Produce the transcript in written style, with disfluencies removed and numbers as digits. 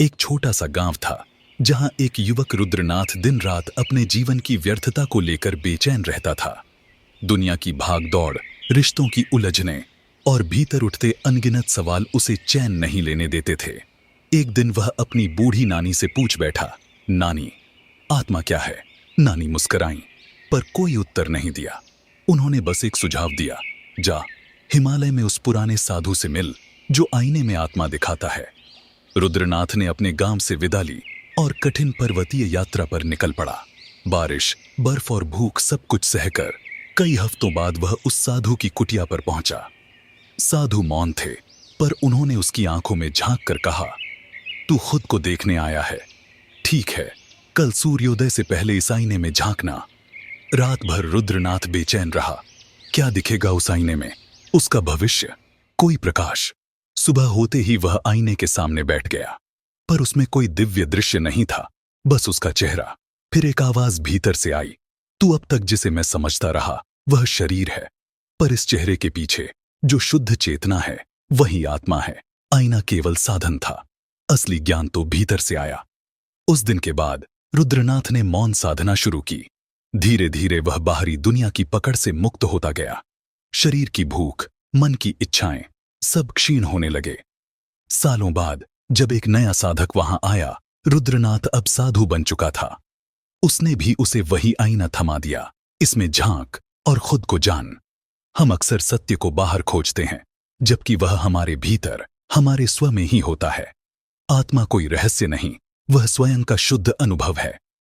एक छोटा सा गांव था जहां एक युवक रुद्रनाथ दिन रात अपने जीवन की व्यर्थता को लेकर बेचैन रहता था। दुनिया की भाग दौड़, रिश्तों की उलझनें और भीतर उठते अनगिनत सवाल उसे चैन नहीं लेने देते थे। एक दिन वह अपनी बूढ़ी नानी से पूछ बैठा, नानी, आत्मा क्या है? नानी मुस्कुराईं, पर कोई उत्तर नहीं दिया। उन्होंने बस एक सुझाव दिया, जा हिमालय में उस पुराने साधु से मिल जो आईने में आत्मा दिखाता है। रुद्रनाथ ने अपने गांव से विदा ली और कठिन पर्वतीय यात्रा पर निकल पड़ा। बारिश, बर्फ और भूख सब कुछ सहकर कई हफ्तों बाद वह उस साधु की कुटिया पर पहुंचा। साधु मौन थे, पर उन्होंने उसकी आंखों में झांक कर कहा, तू खुद को देखने आया है। ठीक है, कल सूर्योदय से पहले इस आईने में झांकना। रात भर रुद्रनाथ बेचैन रहा। क्या दिखेगा उस आईने में? उसका भविष्य? कोई प्रकाश? सुबह होते ही वह आईने के सामने बैठ गया, पर उसमें कोई दिव्य दृश्य नहीं था, बस उसका चेहरा। फिर एक आवाज भीतर से आई, तू अब तक जिसे मैं समझता रहा वह शरीर है, पर इस चेहरे के पीछे जो शुद्ध चेतना है वही आत्मा है। आईना केवल साधन था, असली ज्ञान तो भीतर से आया। उस दिन के बाद रुद्रनाथ ने मौन साधना शुरू की। धीरे धीरे वह बाहरी दुनिया की पकड़ से मुक्त होता गया। शरीर की भूख, मन की इच्छाएं सब क्षीण होने लगे। सालों बाद जब एक नया साधक वहां आया, रुद्रनाथ अब साधु बन चुका था। उसने भी उसे वही आईना थमा दिया, इसमें झांक और खुद को जान। हम अक्सर सत्य को बाहर खोजते हैं, जबकि वह हमारे भीतर, हमारे स्व में ही होता है। आत्मा कोई रहस्य नहीं, वह स्वयं का शुद्ध अनुभव है।